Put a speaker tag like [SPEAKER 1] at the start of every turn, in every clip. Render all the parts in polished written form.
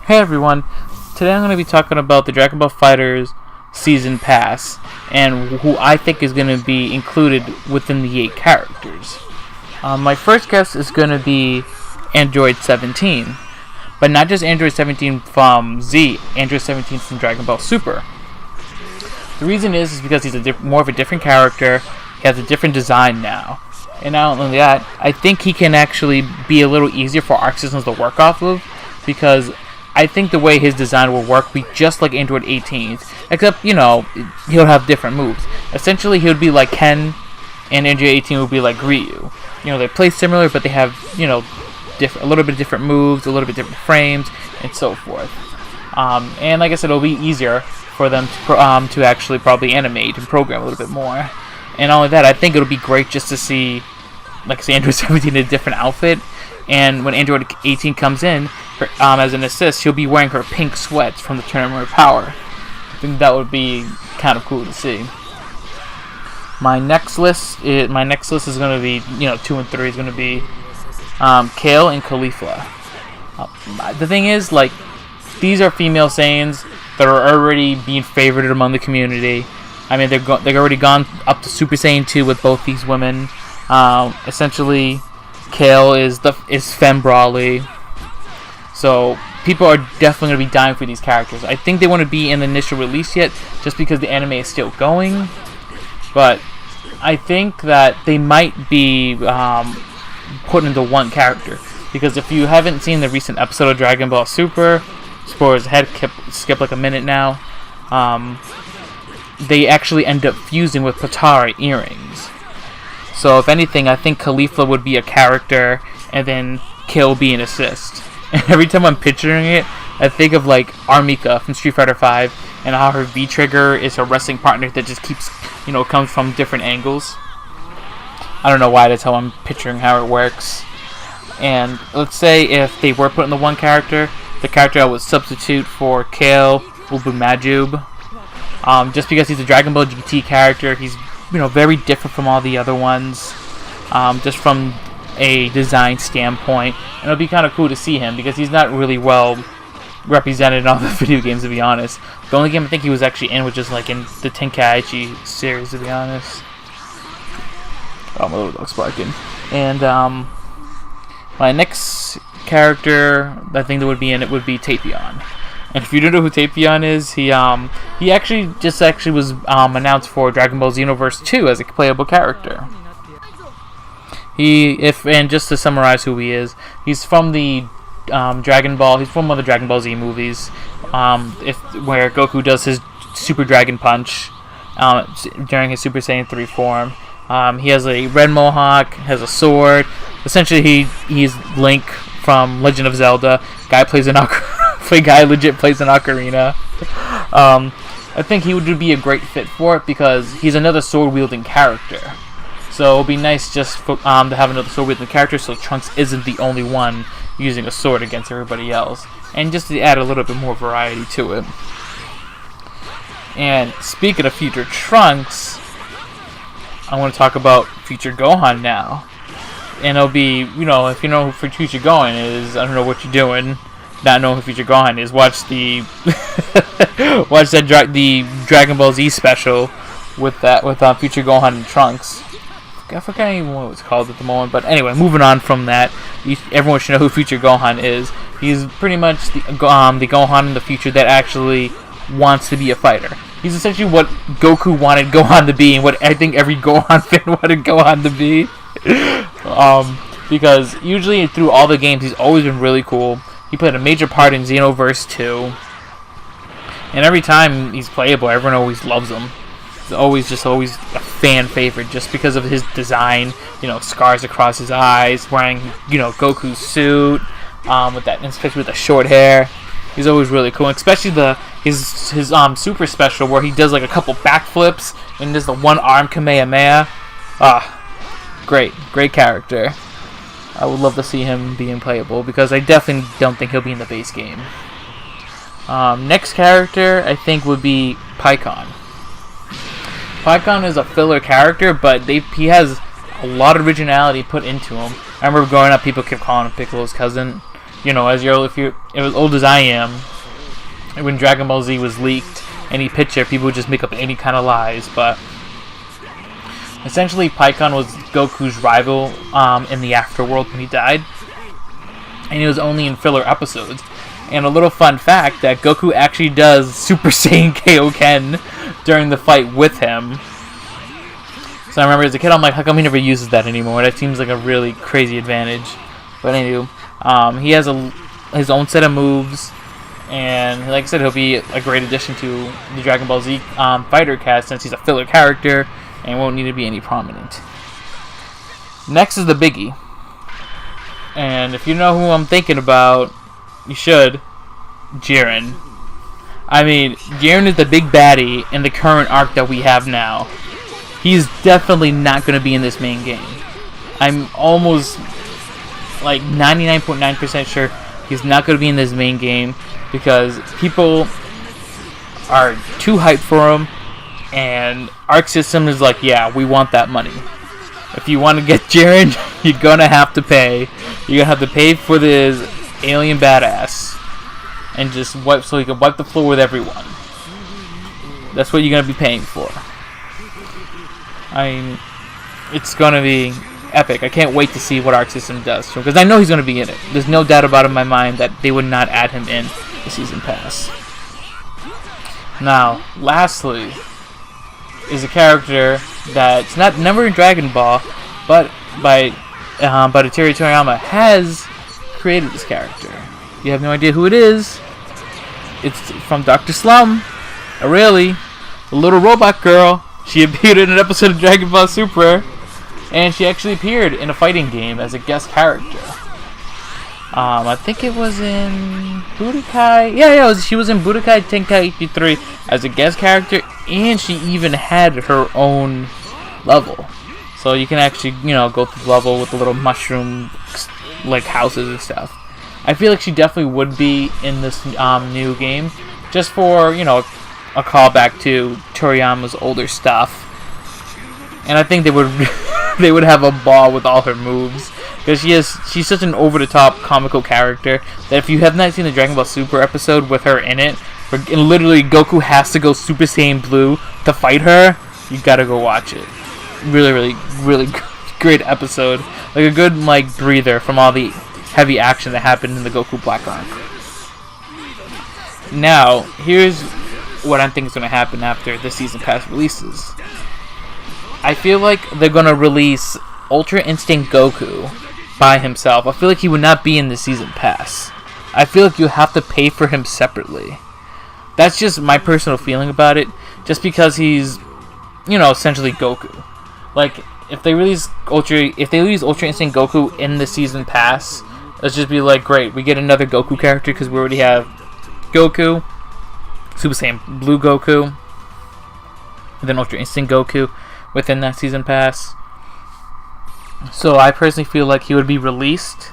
[SPEAKER 1] Hey everyone, today I'm going to be talking about the Dragon Ball FighterZ Season Pass and who I think is going to be included within the 8 characters. My first guess is going to be Android 17, but not just Android 17 from Z, Android 17 from Dragon Ball Super. The reason is because he's more of a different character, he has a different design now. And not only that, I think he can actually be a little easier for Arc Systems to work off of, because I think the way his design will work will be just like Android 18's, except, he'll have different moves. Essentially, he would be like Ken, and Android 18 would be like Ryu. They play similar, but they have, a little bit different moves, a little bit different frames, and so forth. And like I said, it'll be easier for them to actually probably animate and program a little bit more. And not only that, I think it'll be great just to see, like I say, Android 17 in a different outfit. And when Android 18 comes in, as an assist, she'll be wearing her pink sweats from the Tournament of Power. I think that would be kind of cool to see. My next list is going to be, 2 and 3 is going to be Kale and Caulifla. The thing is, these are female Saiyans that are already being favorited among the community. I mean, they've already gone up to Super Saiyan 2 with both these women. Essentially, Kale is Femme Brawley. So people are definitely going to be dying for these characters. I think they want to be in the initial release yet, just because the anime is still going. But I think that they might be put into one character, because if you haven't seen the recent episode of Dragon Ball Super, spoilers ahead, skip like a minute now. They actually end up fusing with Potara earrings. So if anything, I think Caulifla would be a character, and then Kale would be an assist. And every time I'm picturing it, I think of Armika from Street Fighter V, and how her V-Trigger is her wrestling partner that just keeps, comes from different angles. I don't know why, that's how I'm picturing how it works. And let's say if they were put in the one character, the character I would substitute for Kale would be Majub. Just because he's a Dragon Ball GT character, he's very different from all the other ones, just from a design standpoint, and it'll be kind of cool to see him because he's not really well represented in all the video games, to be honest. The only game I think he was actually in was just in the Tenkaichi series, to be honest. Oh, my little dog's barking. And my next character I think that would be in it would be Tapion. And if you don't know who Tapion is, he actually was announced for Dragon Ball Xenoverse 2 as a playable character. And just to summarize who he is, he's from the Dragon Ball. He's from one of the Dragon Ball Z movies, where Goku does his Super Dragon Punch during his Super Saiyan 3 form. He has a red mohawk, has a sword. Essentially, he's Link from Legend of Zelda. Guy legit plays an ocarina. I think he would be a great fit for it because he's another sword-wielding character. So it would be nice just to have another sword-wielding character, so Trunks isn't the only one using a sword against everybody else. And just to add a little bit more variety to it. And speaking of future Trunks, I want to talk about future Gohan now. And it'll be, if you know who future Gohan is, I don't know what you're doing. Not knowing who future Gohan is, watch the the Dragon Ball Z special with future Gohan and Trunks. I forgot even what it was called at the moment, but anyway, moving on from that, everyone should know who future Gohan is. He's pretty much the Gohan in the future that actually wants to be a fighter. He's essentially what Goku wanted Gohan to be, and what I think every Gohan fan wanted Gohan to be. Because usually through all the games, he's always been really cool. He played a major part in Xenoverse 2. And every time he's playable, everyone always loves him. He's always a fan favorite just because of his design. Scars across his eyes, wearing, Goku's suit, especially with the short hair. He's always really cool, and especially his super special where he does a couple backflips and does the one arm Kamehameha. Great character. I would love to see him being playable because I definitely don't think he'll be in the base game. Next character I think would be Pikkon. Pikkon is a filler character, but he has a lot of originality put into him. I remember growing up, people kept calling him Piccolo's cousin. you know, as old as I am, when Dragon Ball Z was leaked, any picture, people would just make up any kind of lies. But essentially, Pikkon was Goku's rival in the afterworld when he died, and he was only in filler episodes. And a little fun fact that Goku actually does Super Saiyan Kaioken during the fight with him. So I remember as a kid, I'm like, how come he never uses that anymore? That seems like a really crazy advantage. But anyway, he has his own set of moves, and like I said, he'll be a great addition to the Dragon Ball Z fighter cast since he's a filler character and won't need to be any prominent. Next is the biggie, and if you know who I'm thinking about, you should. Jiren. I mean, Jiren is the big baddie in the current arc that we have now. He's definitely not going to be in this main game. I'm almost like 99.9% sure he's not going to be in this main game because people are too hyped for him, and Arc System is like, yeah, we want that money. If you want to get Jiren, you're going to have to pay. You're going to have to pay for this alien badass and just wipe so he can wipe the floor with everyone. That's what you're going to be paying for. I mean, it's going to be epic. I can't wait to see what Arc System does to him, because I know he's going to be in it. There's no doubt about it in my mind that they would not add him in the season pass. Now, lastly, is a character that's never in Dragon Ball, but Akira Toriyama has created this character. You have no idea who it is. It's from Dr. Slump. Really, the little robot girl. She appeared in an episode of Dragon Ball Super, and she actually appeared in a fighting game as a guest character. I think it was in Budokai. Yeah, she was in Budokai Tenkaichi 3 as a guest character, and she even had her own level. So you can actually, go through the level with the little mushroom like houses and stuff. I feel like she definitely would be in this new game, just for a callback to Toriyama's older stuff. And I think they would they would have a ball with all her moves, because she's such an over-the-top comical character that if you have not seen the Dragon Ball Super episode with her in it, where literally Goku has to go Super Saiyan Blue to fight her, you gotta go watch it. Really, really, really great episode. Like a good breather from all the heavy action that happened in the Goku Black arc. Now, here's what I think is going to happen after the season pass releases. I feel like they're going to release Ultra Instinct Goku by himself. I feel like he would not be in the season pass. I feel like you have to pay for him separately. That's just my personal feeling about it. Just because he's, essentially Goku. Like, if they release Ultra Instinct Goku in the season pass, let's just be like, great, we get another Goku character because we already have Goku, Super Saiyan Blue Goku, and then Ultra Instinct Goku within that season pass. So I personally feel like he would be released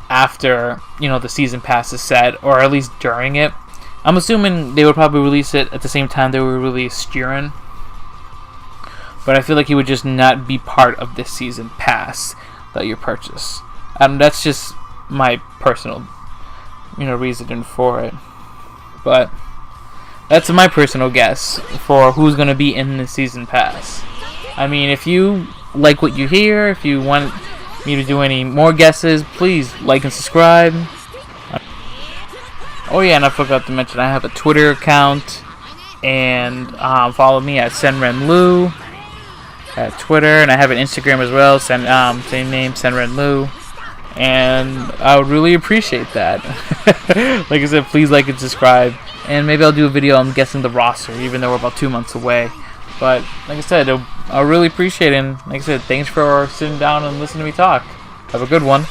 [SPEAKER 1] after, the season pass is set, or at least during it. I'm assuming they would probably release it at the same time they would release Jiren. But I feel like he would just not be part of this season pass that you purchase. That's just my personal, reasoning for it. But that's my personal guess for who's going to be in the season pass. I mean, if you like what you hear, if you want me to do any more guesses, please like and subscribe. Oh yeah, and I forgot to mention I have a Twitter account, and follow me at SenRenLu at Twitter, and I have an Instagram as well, same name, SenRenLu. And I would really appreciate that. Like I said, please like and subscribe. And maybe I'll do a video on guessing the roster, even though we're about 2 months away. But like I said, I really appreciate it. And like I said, thanks for sitting down and listening to me talk. Have a good one.